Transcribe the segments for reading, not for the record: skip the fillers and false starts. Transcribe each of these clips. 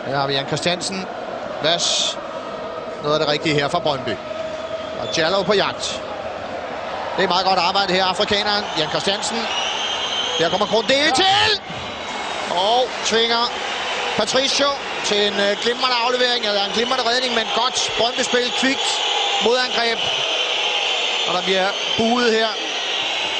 Her har vi Jan Christiansen. Vas. Noget af det rigtige her fra Brøndby. Og Jallow på jagt. Det er meget godt arbejde her, afrikaneren Jan Christiansen. Der kommer Krondeli til! Og tvinger Patricio til en glimrende aflevering, eller en glimrende redning, men godt Brøndby-spil, kvikt modangreb. Og der bliver buet her.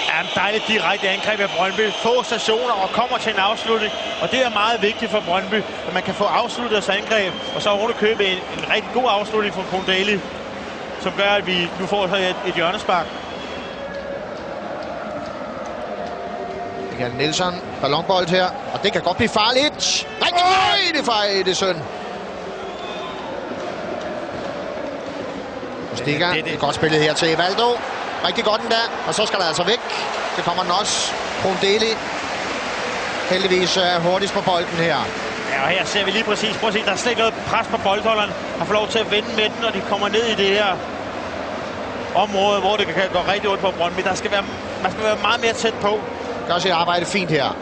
Ja, en dejligt direkte angreb af Brøndby. Få stationer og kommer til en afslutning. Og det er meget vigtigt for Brøndby, at man kan få afsluttet deres angreb. Og så ovenikøbet en rigtig god afslutning fra Krondeli, som gør, at vi nu får så et hjørnespark. Michael Nielsen, ballonbold her, og det kan godt blive farligt. Nej, det er synd. Stikker, det er godt spillet her til Valdo. Rigtig godt den der, og så skal der altså væk. Det kommer den også. Krondeli. Heldigvis hurtigst på bolden her. Ja, og her ser vi lige præcis. Prøv at se, der er slet ikke noget pres på boldholderen. Han får lov til at vende med den, når de kommer ned i det her område, hvor det kan gå rigtig ondt på Brøndby. Man skal være meget mere tæt på. Gør sit arbejde fint her.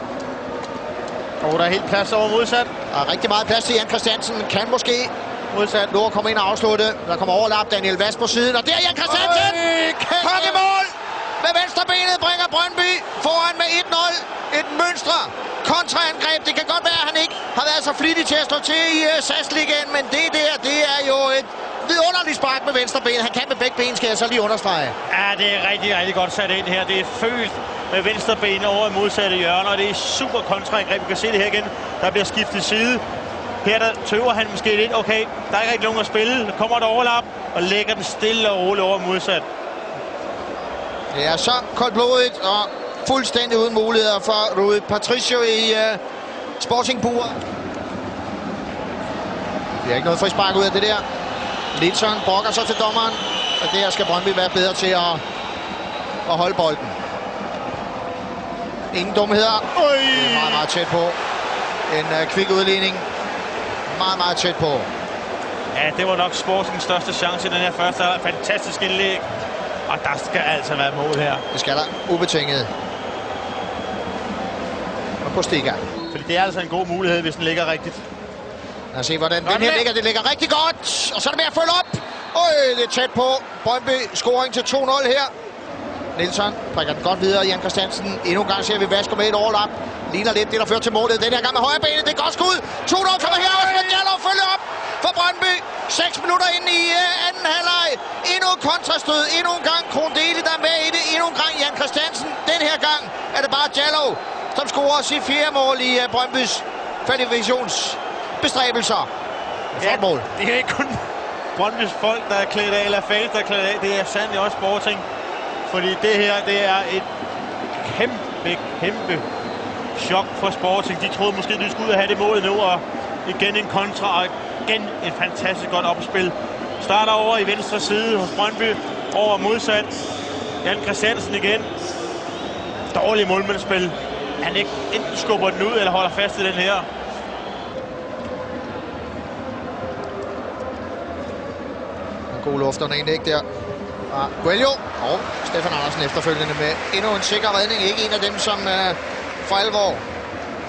Og der er helt plads over modsat. Der er rigtig meget plads til Jan Christiansen. Kan måske modsat nå at komme ind og afslutte. Der kommer overlap Daniel Vas på siden. Og det er Jan Christiansen! Kongemål! Med venstrebenet bringer Brøndby foran med 1-0. Et mønstre. Kontraangreb. Det kan godt være, at han ikke har været så flittig til at stå til i SAS-ligaen. Men det er jo et vidunderligt spark med venstrebenet. Han kan med begge ben, skal jeg så lige understrege. Ja, det er rigtig, rigtig godt sat ind her. Det er følt med venstrebenet over i modsatte hjørne, og det er super kontraangreb. Vi kan se det her igen. Der bliver skiftet side. Her der tøver han måske lidt. Okay, der er ikke rigtig nogen at spille. Der kommer et overlap og lægger den stille og roligt over modsat. Det er så koldblodigt og fuldstændig uden muligheder for Rui Patricio i Sporting Bure. Det er ikke noget frispark ud af det der. Litson brokker så til dommeren, og der skal Brøndby være bedre til at holde bolden. Ingen dumheder. Det er meget, meget tæt på. En kvik udligning. Meget, meget tæt på. Ja, det var nok Sportings største chance i den her første. Fantastisk indlæg. Og der skal altså være mål her. Det skal der ubetinget. Og på stikker. Fordi det er altså en god mulighed, hvis den ligger rigtigt. Lad os se, hvordan den her ligger. Det ligger rigtig godt. Og så er det med at følge op. Det er tæt på. Brøndby scoring til 2-0 her. Nielsen prikker den godt videre. Jan Christiansen. Endnu en gang ser vi Vasco med et overlap. Ligner lidt det, der fører til målet. Den her gang med højre benet. Det er godt skud. 2-0 kommer her. Og Jallow følger op for Brøndby. 6 minutter ind i anden halvleg. Endnu et kontrastød. Endnu en gang Krondeli, der er med i det. Endnu en gang Jan Christiansen. Den her gang er det bare Jallow, som scorer sit 4. mål i Brøndbys kvalifikationsbestræbelser. Ja, mål. Det er ikke kun Brøndbys folk, der er klædt af, eller fans, der er klædt af. Det er sandelig også Sporting. Fordi det her, det er et kæmpe chok for Sporting. De troede måske, de skulle ud og have det mål nu, og igen en kontra, og igen et fantastisk godt opspil. Starter over i venstre side hos Brøndby, over modsat. Jan Christiansen igen. Dårlig målmandsspil. Han ikke enten skubber den ud, eller holder fast i den her. En god luft under en ikke der. Guelio og Stefan Andersen efterfølgende med endnu en sikker redning. Ikke en af dem, som for alvor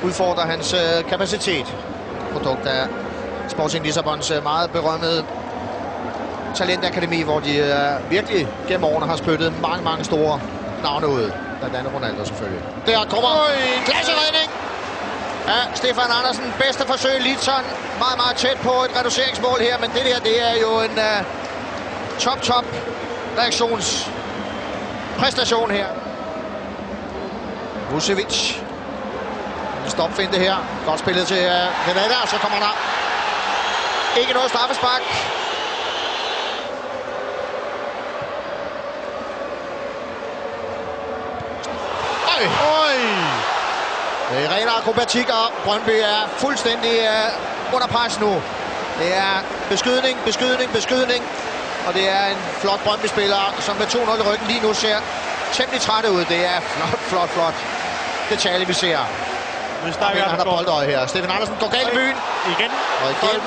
udfordrer hans kapacitet. Produkt af Sporting Lissabons meget berømmede talentakademi, hvor de virkelig gennem årene har spyttet mange store navne ud. Blandt andet Ronaldo selvfølgelig. Der kommer klasseredning af Stefan Andersen. Bedste forsøg, Litson. Meget tæt på et reduceringsmål her, men det der, det er jo en top reaktionspræstation her. Vucevic. En stopfinte her. Godt spillet til Renata, og så kommer der ikke noget straffespark. Det er ren akrobatik, og Brøndby er fuldstændig under pres nu. Det er beskydning. Og det er en flot Brøndby-spiller, som med 2-0 i ryggen lige nu ser temmelig træt ud. Det er flot detalje, vi ser. Nu snakker han har boldøje her. Stefan Andersen går galt i byen. Igen. Og igen.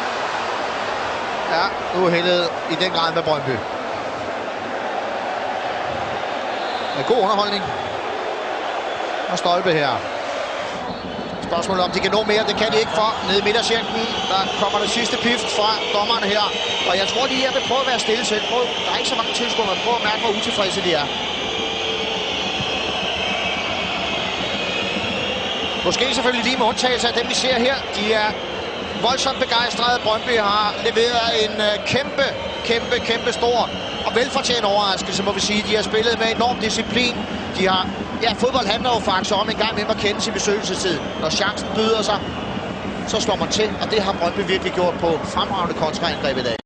Ja, uheldet i den grad med Brøndby. En god underholdning. Og Stolpe her. Spørgsmålet om de kan nå mere, det kan de ikke for. Nede i midtercirklen, der kommer det sidste pift fra dommerne her. Og jeg tror, de her vil prøve at være stille selv. Der er ikke så mange tilskuere, men prøv at mærke, hvor utilfredse de er. Måske selvfølgelig lige med undtagelse af dem, vi ser her. De er voldsomt begejstrede. Brøndby har leveret en kæmpe stor og velfortjent overraskelse, må vi sige. De har spillet med enorm disciplin. De har, fodbold handler jo faktisk om en gang med at kende sin besøgelsestid. Når chancen byder sig, så slår man til, og det har Brøndby virkelig gjort på fremragende kontraangreb i dag.